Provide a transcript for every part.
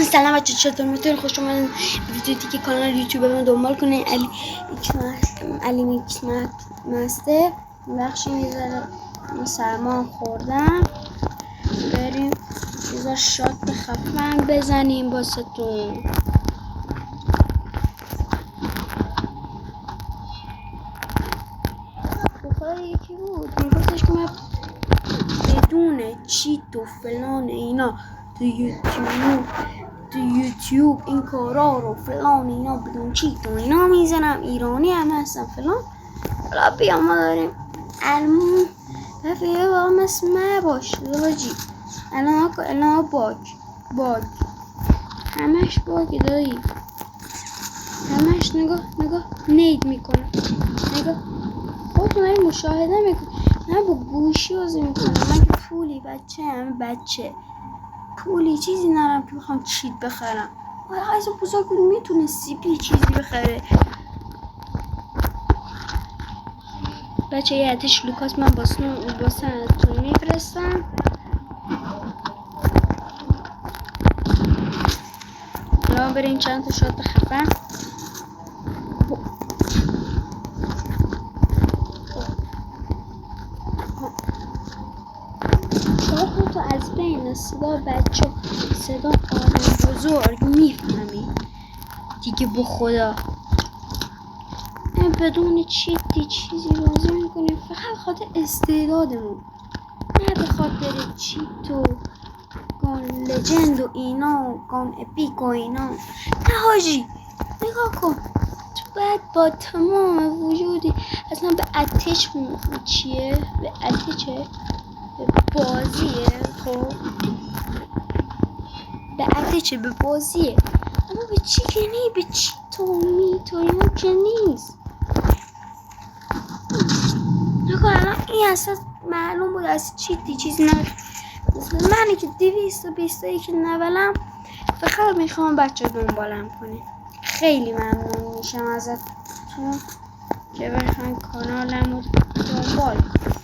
سلام بچه، چطور میتونید خوش اومدین ویدیو دیگه کانال یوتیوب من دنبال کنین. علی میکس مسته بخشین یه ذره سرما خوردم. بریم یه ذره شات خفن بزنیم باستون. بخواه یکی بود میگفتش که من بدون چیت و فلان اینا تو یوتیوب این کارا رو فلان اینا بدون چیت و اینا میزنم، ایرانی هم هستم فلان. حالا بیا ما داریم علمون رفیه با هم اسم باش داجی. الان باگ همش باگ دایی، همش نگاه نید میکنم. نگاه خودتون داری مشاهده میکنم. من با گوشی بازی میکنم. من که پولی بچه پولی چیزی نرم که بخوام چیت بخرم. از بزرگ میتونه CP چیزی بخره. بچه یه عدش لوکاس من باسنتون میفرستم. الان بریم چند تا شات خفن. شما تو از بین صدا بچه صدا آدم بزرگ میفهمی دیگه. به خدا بدون چیزی بازی میکنیم فقط خاطر استعدادمون، نه به خاطر چیت و گان لجند و اینا و گان اپیک و اینا. نه حاجی نگاه کن، تو باید با تمام وجودی اصلا به اتش چیه؟ به اتچه؟ به بازیه. خب به اتچه، به بازیه، اما به چی که نی، به چی تو میتو اینا که نیست. نگاه الان این اصلا معلوم بود از چیزی نبود. منی که 221 نولم فقط میخوام بچه دنبالم کنی. خیلی ممنون میشم ازتون که بخواین کانالم رو دنبال کنید.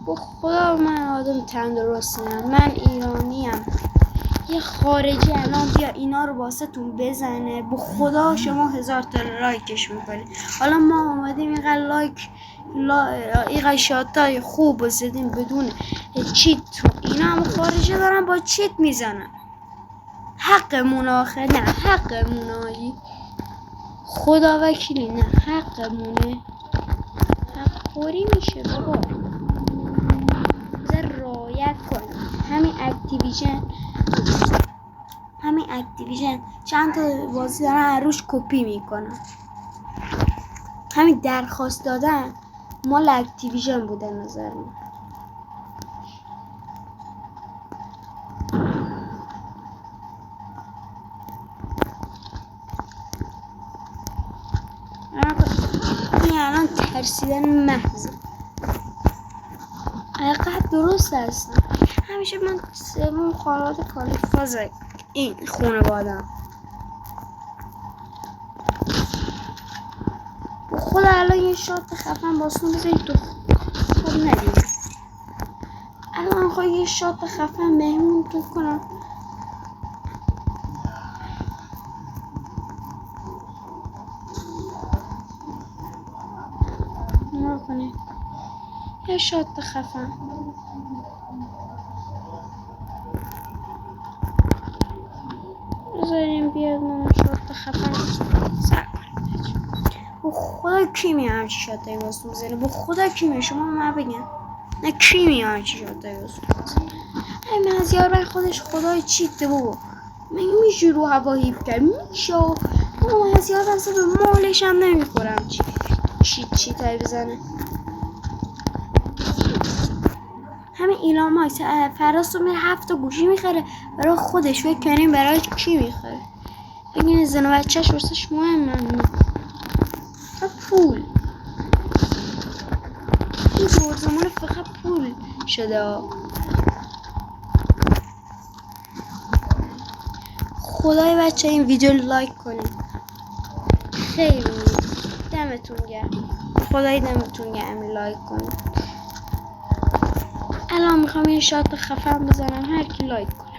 با خدا من آدم تندرستیم، من ایرانیم. یه خارجی الان بیا اینا رو باستون بزنه، با خدا شما 1000 تا لایکش میکنید. حالا ما آمدیم اینقدر اینقدر شاتای خوب زدیم بدون چیت تو اینا، هم خارجی دارن با چیت میزنن. حقمون آخه، نه حقمون آجی خدا وکیلی، نه حقمونه. حق خوری میشه بابا، بذار رعایت کنیم. همین اکتیویژن چند تا بازی دارن روش کپی میکنن. همین درخواست دادن مال اکتیویژن بوده نظر من. این الان ترسیدن محض. حقیقت درست هستم. همیشه من سوم خانواده کالیفاز این خانواده‌ام. خود الان یه شات خفن باسون بذارید تو خب ندید. الان میخوام یه شات خفن مهمون تو کنم. نگاه کنید یه شات خفن. بذاریم بیاد من شات خفن سر کنید. با خدا کی میاد شاتای واسه بزنه؟ با خدا کی میاد؟ شما من بگم نه کی میاد شاتای واسه بزنه؟ این مزیار بر خودش خدای چیته بابا. من میشه رو هوا هیپ کرد میشه. اما مزیار بر سه به مالش هم نمیخورم. چی تایی بزنه. همین ایلان ماکس فراز رو میره 7 گوشی میخره برای خودش. فکر کنیم برای کی میخره؟ بگین زن و بچهش واسش مهمه. پول این دور زمان فقط پول شده. خدای بچه این ویدیو لایک کنید. خیلی دمتون گرم. خدای دمتون گرم لایک کنید. الان میخوام یه شات خفن بزنم هر کی لایک کنه.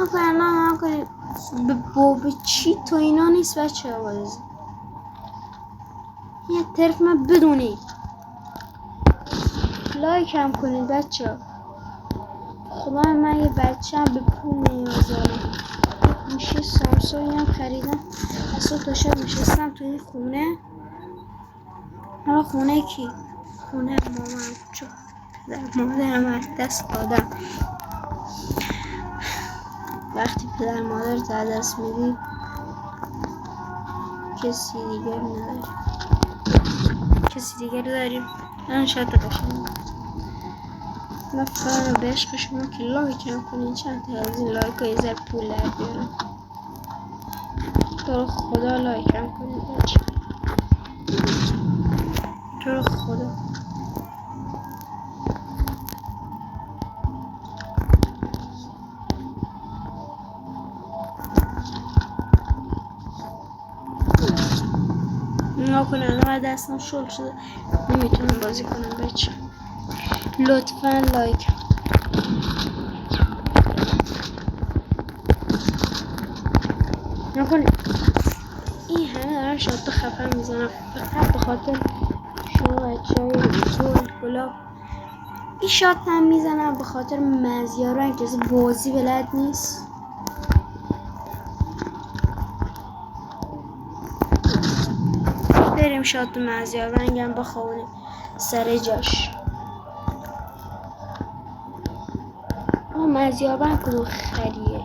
فرنا کنید به چی تو اینا نیست بچه ها بازی یه طرف من بدونید لایک هم کنید بچه ها خدا من یه بچه هم به پول نیاز دارم میشه سامسونگ هم خریدم اصلا تا شب نشستم تو این خونه حالا خونه کی؟ خونه مامان چون پدر مادرم از دست دادم وقتی پدر مادر رو از دست میدی کسی دیگر نداری کسی دیگر داریم من شاید قشنگ من فقط به عشق شما که لایک هم کنین چند تا از این لایک ها یه ذره پول در بیارم تو رو خدا لایک هم کنین بچه تو رو خدا نکنه الان دستم شل شده نمیتونم بازی کنم بچه لطفا لایک نکنه این همه دارم شاد خفن میزنم فقط به خاطر شما بچه های گل گلاب این شاد هم میزنم به خاطر مزیاران که بازی بلد نیست بریم شاد تو مزیار رنگم بخوابونیم سر جاش مزیار رنگ کدوم خریه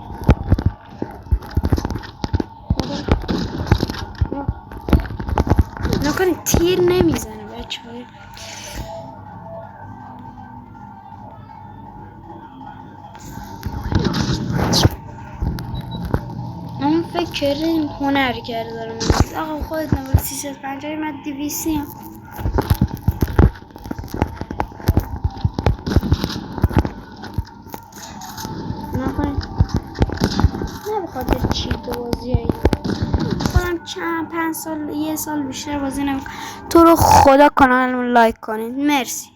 نکنید تیر نمیزنه بچه های من فکر کردیم هنر کرده دارم آقا خودت نمبر 350 من 200 نکنید نه به خاطر چی تو بازی هایی خودم چند 5 سال 1 سال بیشتر بازی نمیکنم تو رو خدا کانالمون لایک کنید مرسی